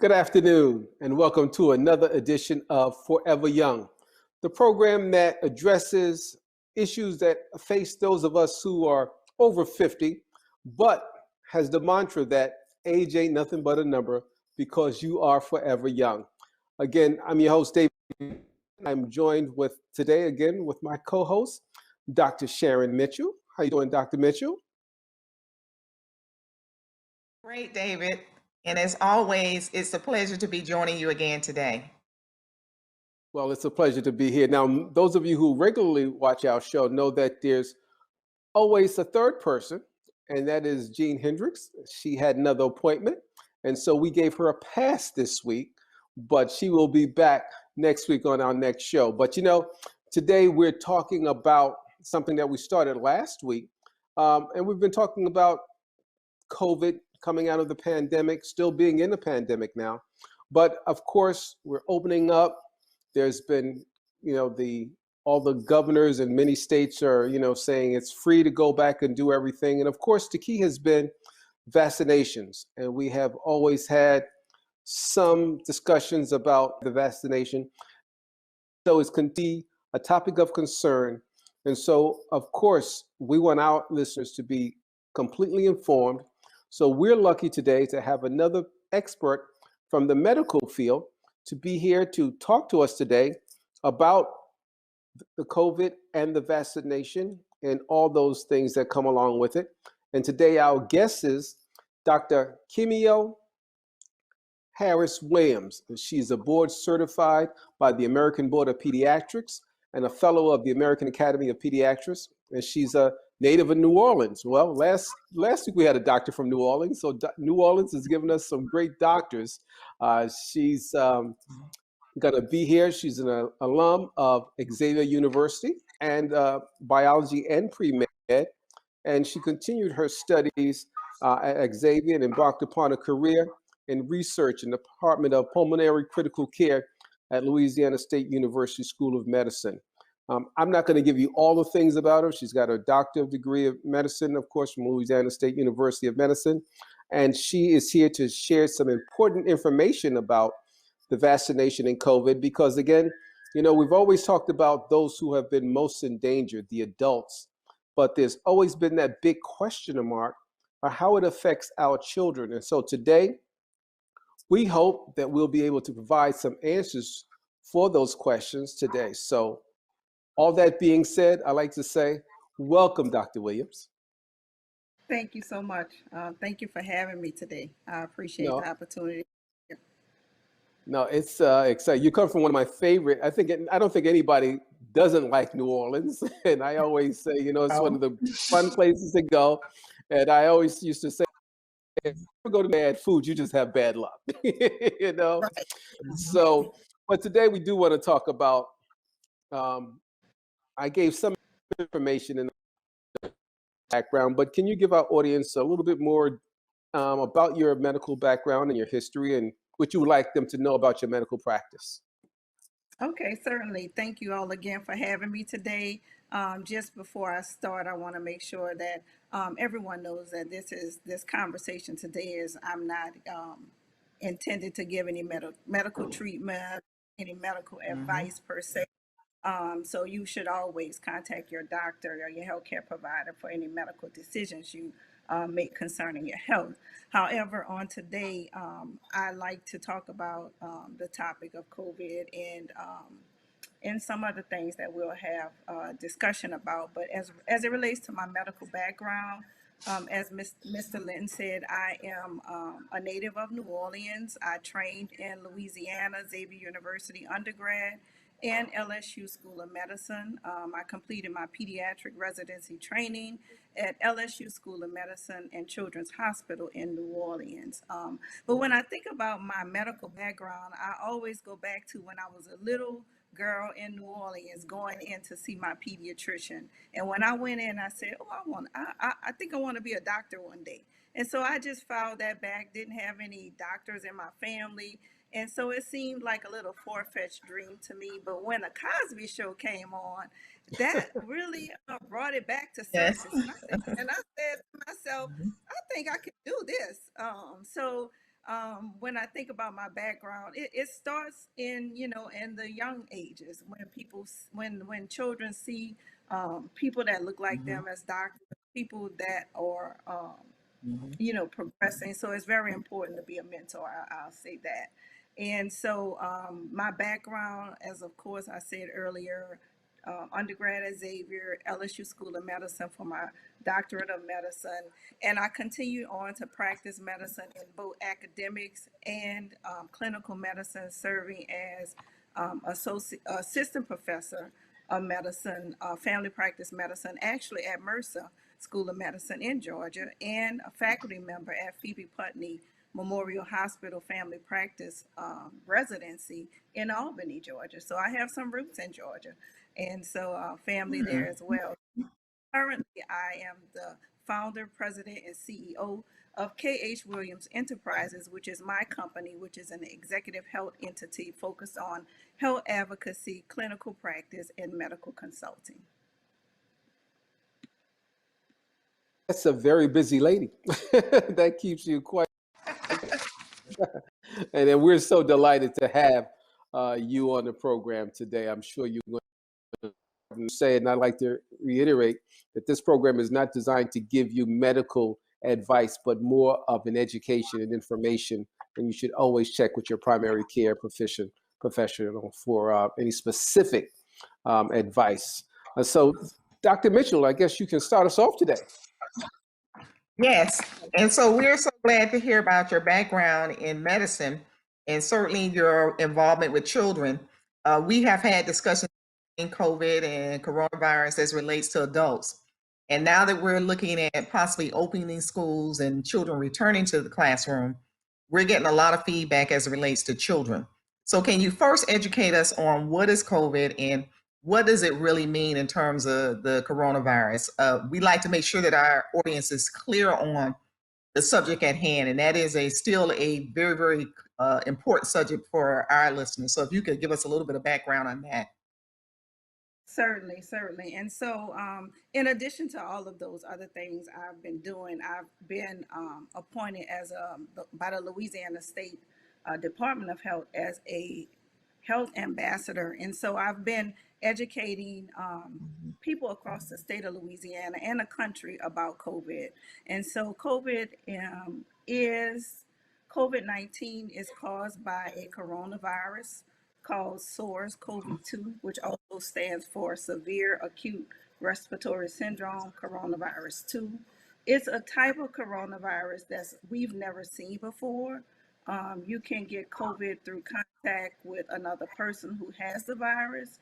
Good afternoon, and welcome to another edition of Forever Young, the program that addresses issues that face those of us who are over 50, but has the mantra that age ain't nothing but a number because you are forever young. Again, I'm your host, David. I'm joined with today again with my co-host, Dr. Sharon Mitchell. How you doing, Dr. Mitchell? Great, David. And as always, it's a pleasure to be joining you again today. Well, it's a pleasure to be here. Now, those of you who regularly watch our show know that there's always a third person, and that is Jean Hendricks. She had another appointment, and so we gave her a pass this week, but she will be back next week on our next show. But today we're talking about something that we started last week, and we've been talking about COVID, coming out of the pandemic, still being in the pandemic now. But of course, we're opening up. There's been, all the governors in many states are, saying it's free to go back and do everything. And of course, the key has been vaccinations. And we have always had some discussions about the vaccination. So it's continue a topic of concern. And so, of course, we want our listeners to be completely informed. So we're lucky today to have another expert from the medical field to be here to talk to us today about the COVID and the vaccination and all those things that come along with it. And today our guest is Dr. Kimio Harris Williams. She's a board certified by the American Board of Pediatrics and a fellow of the American Academy of Pediatrics. And she's a native of New Orleans. Well, last week we had a doctor from New Orleans, so New Orleans has given us some great doctors. She's going to be here. She's an alum of Xavier University and biology and pre-med, and she continued her studies at Xavier and embarked upon a career in research in the Department of Pulmonary Critical Care at Louisiana State University School of Medicine. I'm not going to give you all the things about her. She's got a doctorate degree of medicine, of course, from Louisiana State University of Medicine. And she is here to share some important information about the vaccination and COVID, because again, we've always talked about those who have been most endangered, the adults, but there's always been that big question mark of how it affects our children. And so today, we hope that we'll be able to provide some answers for those questions today. So all that being said, I'd like to say, welcome, Dr. Williams. Thank you so much. Thank you for having me today. I appreciate the opportunity. No, it's exciting. You come from one of my favorite. I don't think anybody doesn't like New Orleans, and I always say, it's one of the fun places to go. And I always used to say, if you go to bad food, you just have bad luck, Right. So, but today we do want to talk about. I gave some information in the background, but can you give our audience a little bit more about your medical background and your history and what you would like them to know about your medical practice? Okay, certainly. Thank you all again for having me today. Just before I start, I want to make sure that everyone knows that this conversation today is I'm not intended to give any medical treatment, any medical advice per se. So you should always contact your doctor or your healthcare provider for any medical decisions you make concerning your health. However, on today, I like to talk about the topic of COVID and some other things that we'll have discussion about. But as it relates to my medical background, as Mr. Linton said, I am a native of New Orleans. I trained in Louisiana, Xavier University undergrad, and LSU School of Medicine. I completed my pediatric residency training at LSU School of Medicine and Children's Hospital in New Orleans. But when I think about my medical background, I always go back to when I was a little girl in New Orleans going in to see my pediatrician. And when I went in, I said, "Oh, I think I want to be a doctor one day." And so I just filed that back. Didn't have any doctors in my family, and so it seemed like a little far-fetched dream to me. But when the Cosby Show came on, that really brought it back to Yes. surface. And I said to myself, I think I can do this. When I think about my background, it starts in, in the young ages, when when children see people that look like Mhm. them as doctors, people that are, Mhm. progressing. So it's very important to be a mentor. I'll say that. And so my background, as of course I said earlier, undergrad at Xavier, LSU School of Medicine for my doctorate of medicine. And I continued on to practice medicine in both academics and clinical medicine, serving as assistant professor of medicine, family practice medicine, actually at Mercer School of Medicine in Georgia, and a faculty member at Phoebe Putney Memorial Hospital Family Practice residency in Albany, Georgia. So I have some roots in Georgia, and so family there as well. Currently, I am the founder, president, and CEO of KH Williams Enterprises, which is my company, which is an executive health entity focused on health advocacy, clinical practice, and medical consulting. That's a very busy lady. That keeps you quite. And then we're so delighted to have you on the program today. I'm sure you're going to say, and I'd like to reiterate that this program is not designed to give you medical advice, but more of an education and information. And you should always check with your primary care professional for any specific advice. So, Dr. Mitchell, I guess you can start us off today. Yes. And so we're so glad to hear about your background in medicine and certainly your involvement with children. We have had discussions in COVID and coronavirus as relates to adults. And now that we're looking at possibly opening schools and children returning to the classroom, we're getting a lot of feedback as it relates to children. So can you first educate us on what is COVID and what does it really mean in terms of the coronavirus? We like to make sure that our audience is clear on the subject at hand, and that is still a very, very important subject for our listeners. So if you could give us a little bit of background on that. Certainly, certainly. And so, in addition to all of those other things I've been doing, I've been appointed by the Louisiana State Department of Health as a health ambassador. And so I've been educating people across the state of Louisiana and the country about COVID. And so COVID-19 is caused by a coronavirus called SARS-CoV-2, which also stands for Severe Acute Respiratory Syndrome Coronavirus 2. It's a type of coronavirus that we've never seen before. You can get COVID through contact with another person who has the virus.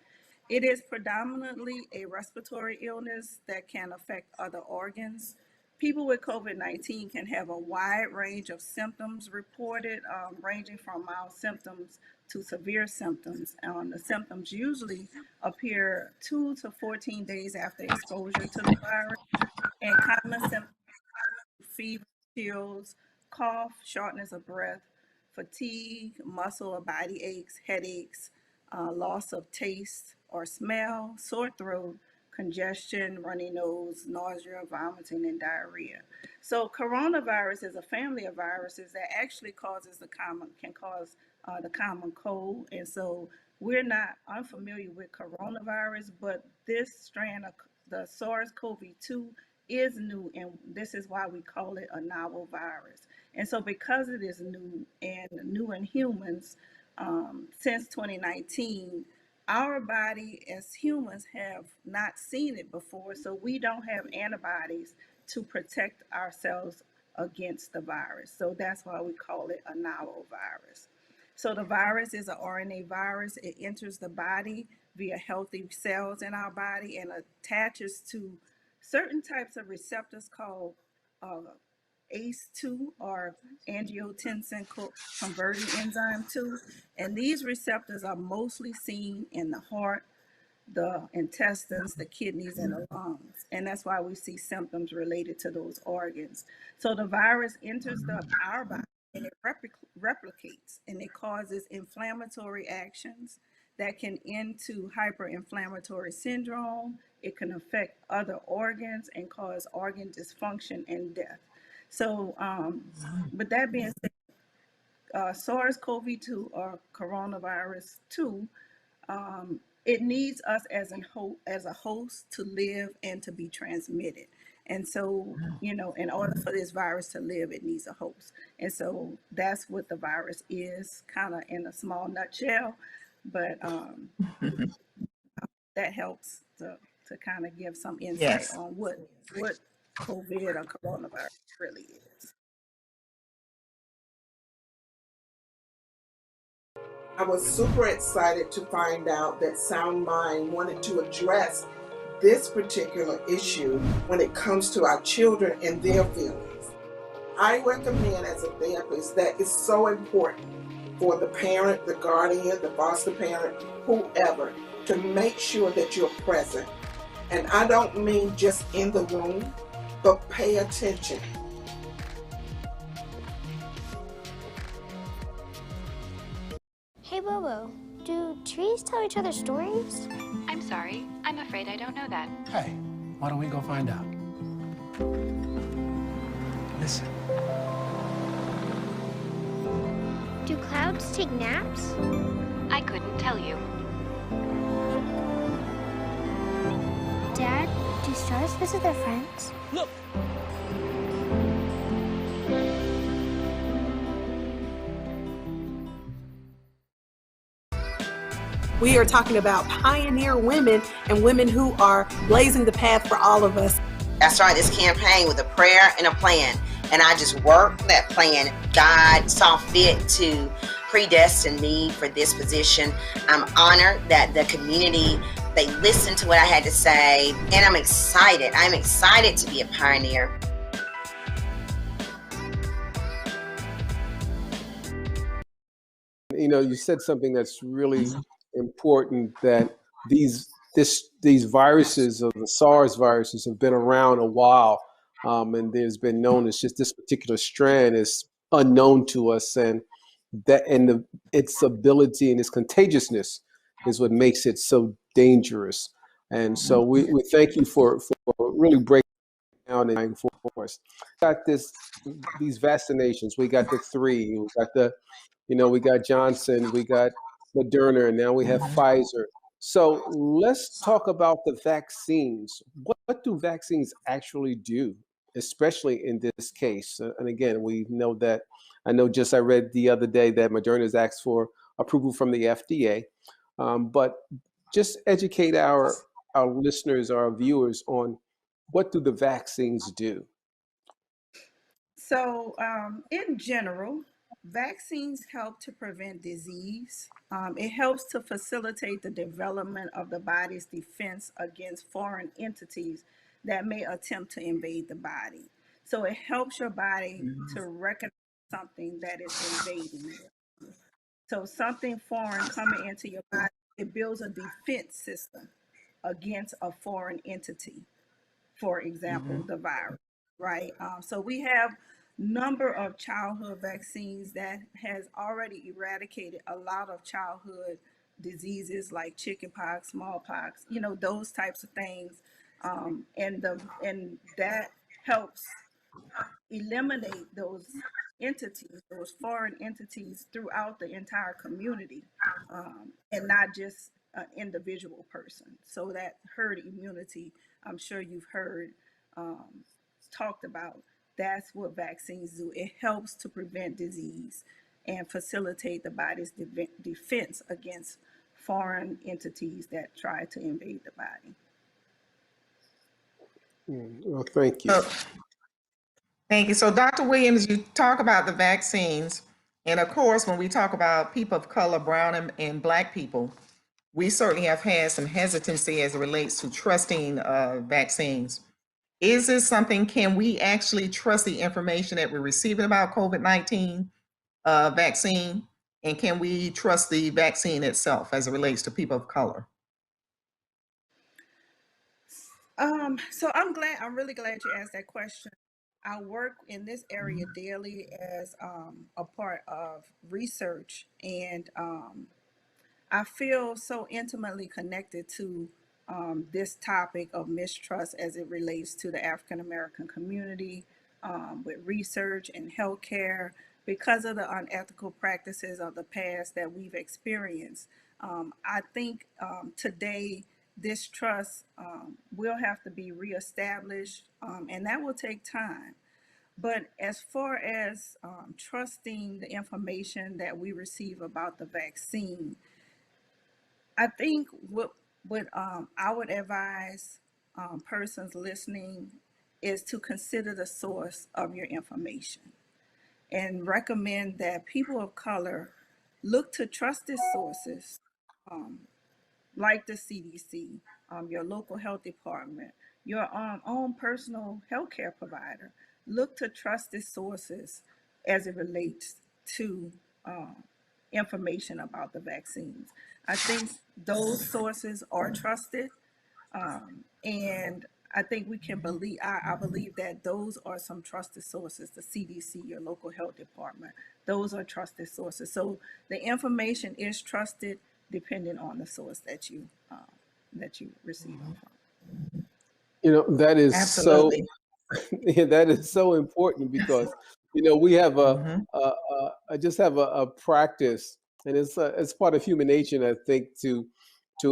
It is predominantly a respiratory illness that can affect other organs. People with COVID-19 can have a wide range of symptoms reported, ranging from mild symptoms to severe symptoms. The symptoms usually appear 2 to 14 days after exposure to the virus, and common symptoms: fever, chills, cough, shortness of breath, fatigue, muscle or body aches, headaches, loss of taste or smell, sore throat, congestion, runny nose, nausea, vomiting, and diarrhea. So coronavirus is a family of viruses that actually can cause the common cold. And so we're not unfamiliar with coronavirus, but this strand of the SARS-CoV-2 is new, and this is why we call it a novel virus. And so because it is new and new in humans, since 2019, our body as humans have not seen it before, so we don't have antibodies to protect ourselves against the virus. So that's why we call it a novel virus. So the virus is an RNA virus. It enters the body via healthy cells in our body and attaches to certain types of receptors called uh, ACE2 or angiotensin converting enzyme 2. And these receptors are mostly seen in the heart, the intestines, the kidneys, and the lungs. And that's why we see symptoms related to those organs. So the virus enters our body and it replicates and it causes inflammatory actions that can end to hyperinflammatory syndrome. It can affect other organs and cause organ dysfunction and death. So, with that being said, SARS-CoV-2 or coronavirus 2, it needs us as a host to live and to be transmitted. And so, in order for this virus to live, it needs a host. And so that's what the virus is, kind of in a small nutshell. But that helps to kind of give some insight Yes. on what COVID or coronavirus really is. I was super excited to find out that Sound Mind wanted to address this particular issue when it comes to our children and their feelings. I recommend as a therapist that it's so important for the parent, the guardian, the foster parent, whoever, to make sure that you're present. And I don't mean just in the room, but pay attention. Hey Bobo, do trees tell each other stories? I'm sorry, I'm afraid I don't know that. Hey, why don't we go find out? Listen. Do clouds take naps? I couldn't tell you. Dad, do stars visit their friends? Look! We are talking about pioneer women and women who are blazing the path for all of us. I started this campaign with a prayer and a plan, and I just worked that plan. God saw fit to predestine me for this position. I'm honored that the community, they listened to what I had to say, and I'm excited. I'm excited to be a pioneer. You said something that's really important, that these viruses, or the SARS viruses, have been around a while, and there's been known, it's just this particular strand is unknown to us, and its ability and its contagiousness is what makes it so dangerous. And so we thank you for really breaking down and for us. Got these vaccinations. We got the 3. We got we got Johnson, we got Moderna, and now we have Pfizer. So let's talk about the vaccines. What do vaccines actually do, especially in this case? And again, we know that, I read the other day that Moderna has asked for approval from the FDA, but just educate our listeners, our viewers, on what do the vaccines do? So, in general, vaccines help to prevent disease. It helps to facilitate the development of the body's defense against foreign entities that may attempt to invade the body. So it helps your body to recognize something that is invading you. So something foreign coming into your body, it builds a defense system against a foreign entity. For example, the virus, right? So we have number of childhood vaccines that has already eradicated a lot of childhood diseases like chickenpox, smallpox, those types of things, and that helps eliminate those entities, those foreign entities, throughout the entire community, and not just an individual person. So that herd immunity, I'm sure you've heard talked about. That's what vaccines do. It helps to prevent disease and facilitate the body's defense against foreign entities that try to invade the body. Well, thank you. Thank you. So Dr. Williams, you talk about the vaccines. And of course, when we talk about people of color, brown and Black people, we certainly have had some hesitancy as it relates to trusting vaccines. Is this something, can we actually trust the information that we're receiving about COVID-19 vaccine? And can we trust the vaccine itself as it relates to people of color? So I'm really glad you asked that question. I work in this area daily as a part of research, and I feel so intimately connected to this topic of mistrust as it relates to the African American community with research and healthcare because of the unethical practices of the past that we've experienced. I think today this trust will have to be reestablished, and that will take time. But as far as trusting the information that we receive about the vaccine, I think what I would advise persons listening is to consider the source of your information and recommend that people of color look to trusted sources um, like the CDC, your local health department, your own personal healthcare provider. Look to trusted sources as it relates to um, information about the vaccines. I think those sources are trusted, and I think we can believe. I believe that those are some trusted sources. The CDC, your local health department, those are trusted sources. So the information is trusted, depending on the source that you receive it from. You know, that is so Absolutely. yeah, that is so important because we have Mhm. I just have a practice, and it's part of human nature, I think, to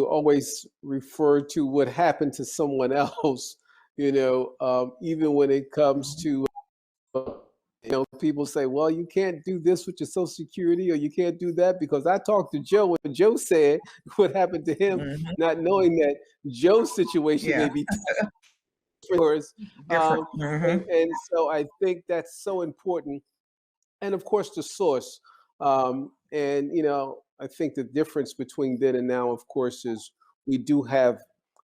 always refer to what happened to someone else. Even when it comes to people say, well, you can't do this with your Social Security, or you can't do that because I talked to Joe and Joe said what happened to him, Mhm. not knowing that Joe's situation Yeah, may be yours. different. And so I think that's so important. And of course, the source. And, I think the difference between then and now, of course, is we do have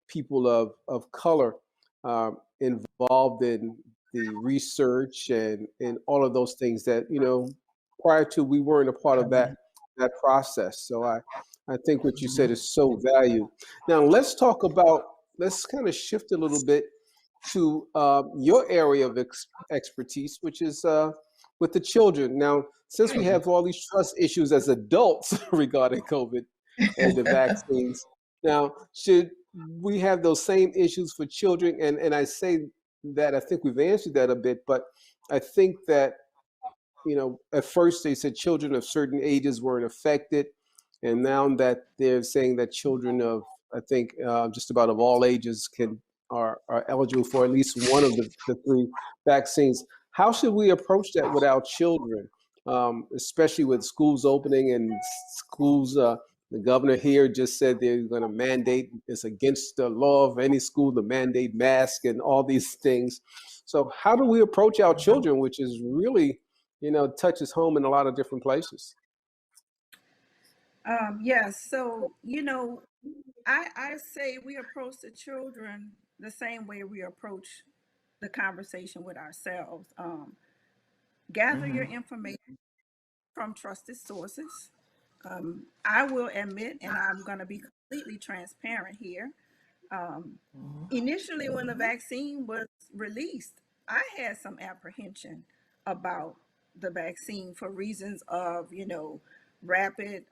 people of color involved in the research and all of those things that, prior to, we weren't a part of that process. So I think what you said is so valued. Now let's kind of shift a little bit to your area of expertise, which is with the children. Now, since we have all these trust issues as adults regarding COVID and the vaccines, now should we have those same issues for children? And I say that I think we've answered that a bit, but I think that at first they said children of certain ages weren't affected, and now that they're saying that children of, I think, just about of all ages are eligible for at least one of the three vaccines. How should we approach that with our children, especially with schools opening and schools? The governor here just said they're going to mandate. It's against the law of any school to mandate masks and all these things. So how do we approach our children, which is really touches home in a lot of different places? Yes, so I say we approach the children the same way we approach the conversation with ourselves. Gather your Mhm. information from trusted sources. I will admit, and I'm going to be completely transparent here. Um, Initially, when the vaccine was released, I had some apprehension about the vaccine for reasons of, rapid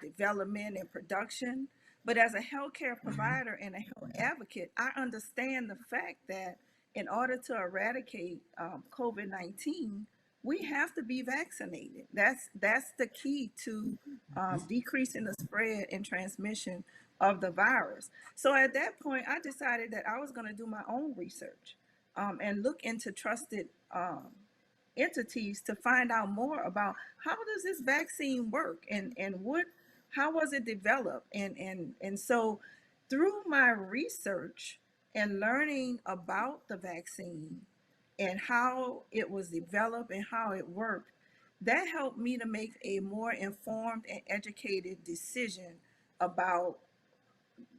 development and production. But as a healthcare provider and a health advocate, I understand the fact that in order to eradicate COVID-19, we have to be vaccinated. That's the key to decreasing the spread and transmission of the virus. So at that point, I decided that I was going to do my own research and look into trusted entities to find out more about how does this vaccine work and how was it developed, and so through my research and learning about the vaccine and how it was developed and how it worked, that helped me to make a more informed and educated decision about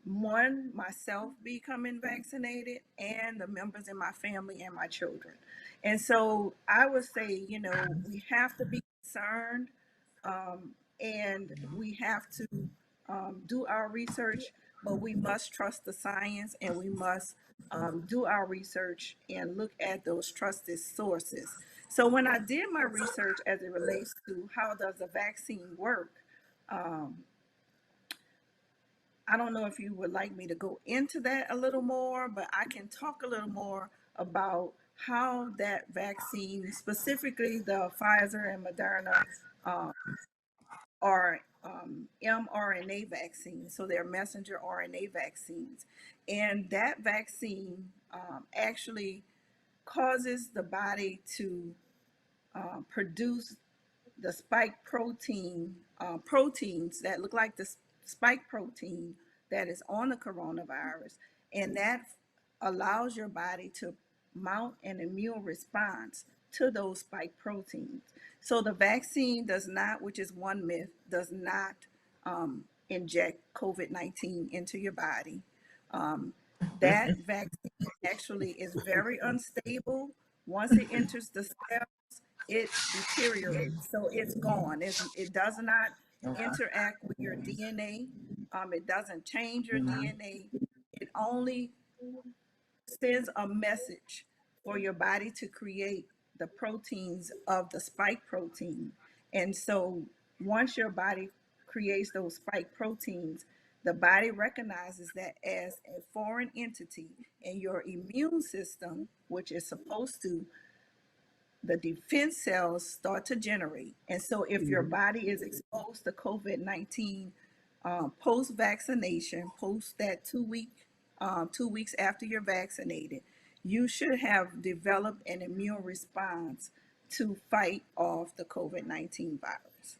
myself becoming vaccinated and the members in my family and my children. And so I would say, we have to be concerned, and we have to do our research, but we must trust the science, and we must do our research and look at those trusted sources. So when I did my research as it relates to how does a vaccine work, I don't know if you would like me to go into that a little more, but I can talk a little more about how that vaccine, specifically the Pfizer and Moderna, are mRNA vaccines. So they're messenger RNA vaccines. And that vaccine actually causes the body to produce the spike proteins that look like the spike protein that is on the coronavirus, and that allows your body to mount an immune response to those spike proteins. So the vaccine does not, which is one myth, does not inject COVID-19 into your body. That vaccine actually is very unstable. Once it enters the cells, it deteriorates, so it's gone. It does not interact with your DNA. It doesn't change your DNA. It only sends a message for your body to create the proteins of the spike protein. And so once your body creates those spike proteins, the body recognizes that as a foreign entity, and your immune system, which is supposed to, the defense cells start to generate. And so if your body is exposed to COVID-19 post-vaccination, post that 2 weeks after you're vaccinated, you should have developed an immune response to fight off the COVID-19 virus.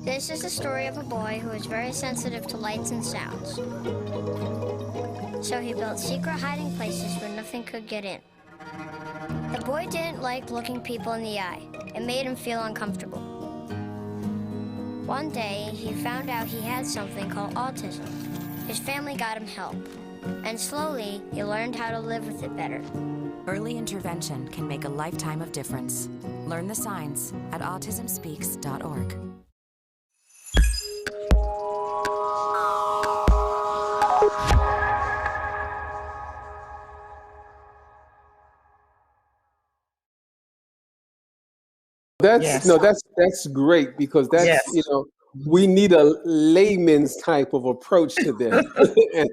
This is the story of a boy who is very sensitive to lights and sounds. So he built secret hiding places where nothing could get in. The boy didn't like looking people in the eye. It made him feel uncomfortable. One day, he found out he had something called autism. His family got him help, and slowly, he learned how to live with it better. Early intervention can make a lifetime of difference. Learn the signs at autismspeaks.org. That's great, because that's we need a layman's type of approach to this. and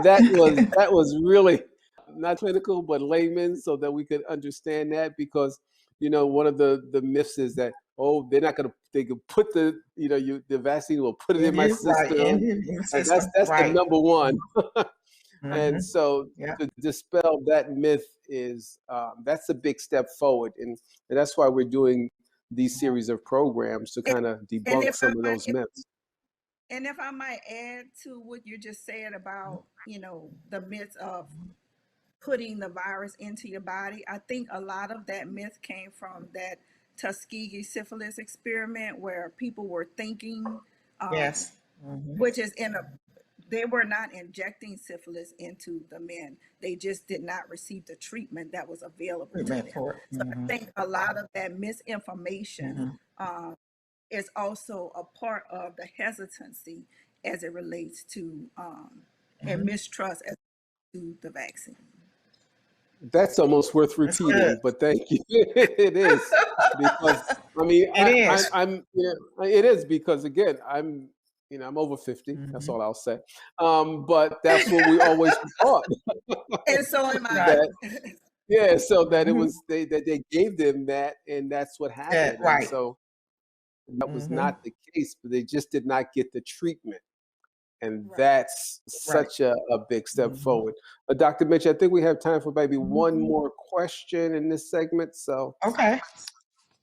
that was really not clinical, but layman's, so that we could understand that, because one of the myths is that, they're not going to, they could put the vaccine will put it in my system. And that's the number one. And so to dispel that myth is that's a big step forward, and that's why we're doing these series of programs to kind of debunk some of those myths. And if I might add to what you just said about, the myth of putting the virus into your body, I think a lot of that myth came from that Tuskegee syphilis experiment, where people were thinking, which is they were not injecting syphilis into the men. They just did not receive the treatment that was available to them. So I think a lot of that misinformation is also a part of the hesitancy as it relates to and mistrust as to the vaccine. That's almost worth repeating, but thank you. It is, because it is because, again, I'm over 50. That's all I'll say. But that's what we always thought. And so am I. So that it was that they gave them that, and that's what happened. And so that was not the case, but they just did not get the treatment. And Right. that's such a big step forward. Dr. Mitch, I think we have time for maybe one more question in this segment. So, Okay.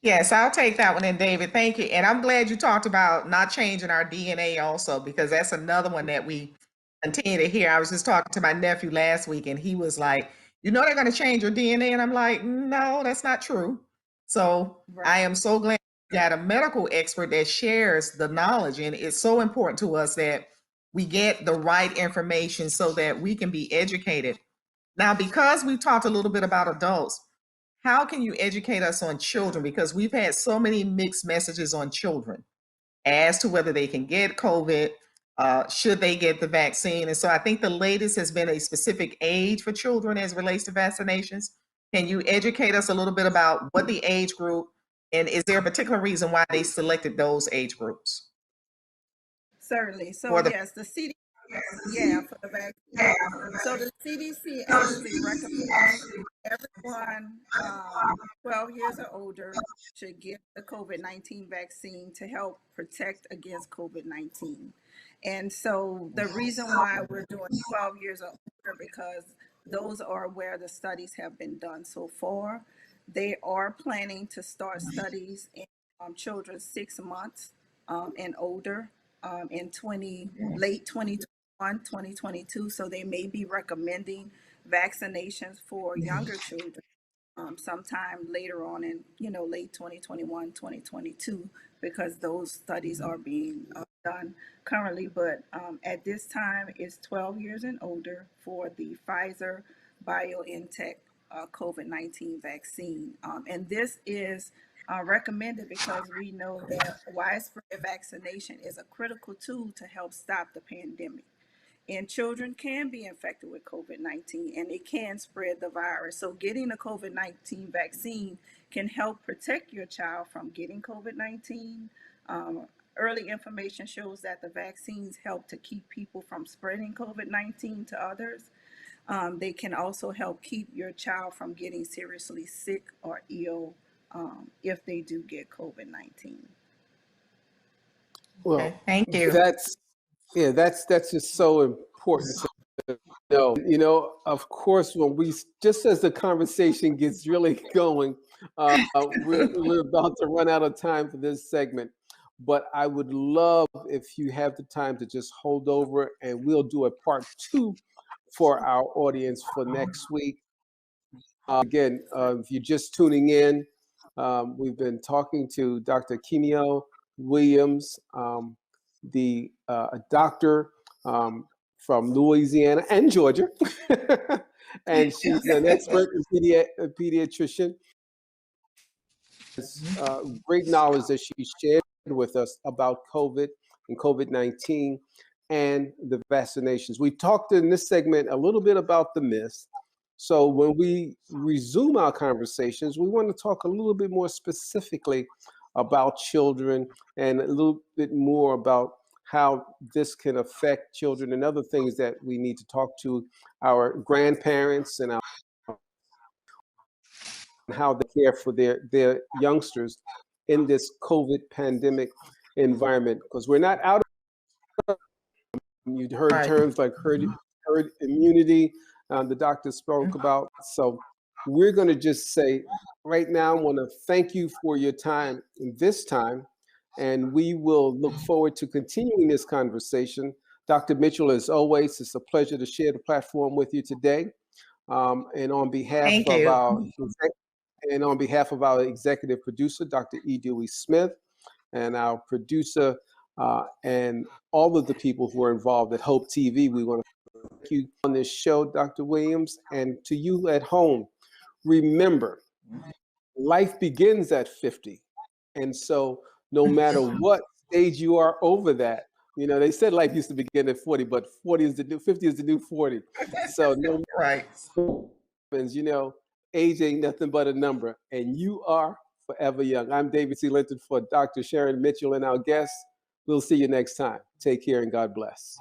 Yes, I'll take that one then, David. Thank you. And I'm glad you talked about not changing our DNA also, because that's another one that we continue to hear. I was just talking to my nephew last week and he was like, you know, they're going to change your DNA. And I'm like, no, that's not true. So Right. I am so glad you got a medical expert that shares the knowledge. And it's so important to us that we get the right information so that we can be educated. Now, because we've talked a little bit about adults, how can you educate us on children? Because we've had so many mixed messages on children as to whether they can get COVID, should they get the vaccine. And so I think the latest has been a specific age for children as it relates to vaccinations. Can you educate us a little bit about what the age group, and is there a particular reason why they selected those age groups? Certainly. So For the yes, the CDC, yeah, for the vaccine. So the CDC actually recommends everyone 12 years or older should get the COVID-19 vaccine to help protect against COVID-19. And so the reason why we're doing 12 years or older, because those are where the studies have been done so far. They are planning to start studies in children 6 months and older in late 2021, 2022. So they may be recommending vaccinations for younger children sometime later on in, late 2021, 2022, because those studies are being done currently. But at this time, it's 12 years and older for the Pfizer BioNTech COVID-19 vaccine. And this is recommended because we know that widespread vaccination is a critical tool to help stop the pandemic. And children can be infected with COVID-19 and it can spread the virus. So getting a COVID-19 vaccine can help protect your child from getting COVID-19. Early information shows that the vaccines help to keep people from spreading COVID-19 to others. They can also help keep your child from getting seriously sick or ill if they do get COVID-19. well, Okay, thank you. that's just so important to know. Of course, when just as the conversation gets really going, we're about to run out of time for this segment. But I would love if you have the time to just hold over, and we'll do a part 2 for our audience for next week. Again, if you're just tuning in, we've been talking to Dr. Kenio Williams, the doctor from Louisiana and Georgia, and she's an expert pediatrician. Great knowledge that she shared with us about COVID and COVID-19 and the vaccinations. We talked in this segment a little bit about the myths. So when we resume our conversations, we want to talk a little bit more specifically about children and a little bit more about how this can affect children and other things that we need to talk to our grandparents and how they care for their youngsters in this COVID pandemic environment, because we're not out of. You'd heard terms like herd immunity, the doctor spoke about. So we're going to just say right now, I want to thank you for your time this time, and we will look forward to continuing this conversation. Dr. Mitchell, as always, it's a pleasure to share the platform with you today. And on behalf of our executive producer, Dr. E. Dewey Smith, and our producer, and all of the people who are involved at Hope TV, we want to thank you on this show, Dr. Williams, and to you at home. Remember, life begins at 50. And so no matter what stage you are over that, they said life used to begin at 40, but 50 is the new 40. So no happens, age ain't nothing but a number, and you are forever young. I'm David C. Linton for Dr. Sharon Mitchell and our guests. We'll see you next time. Take care and God bless.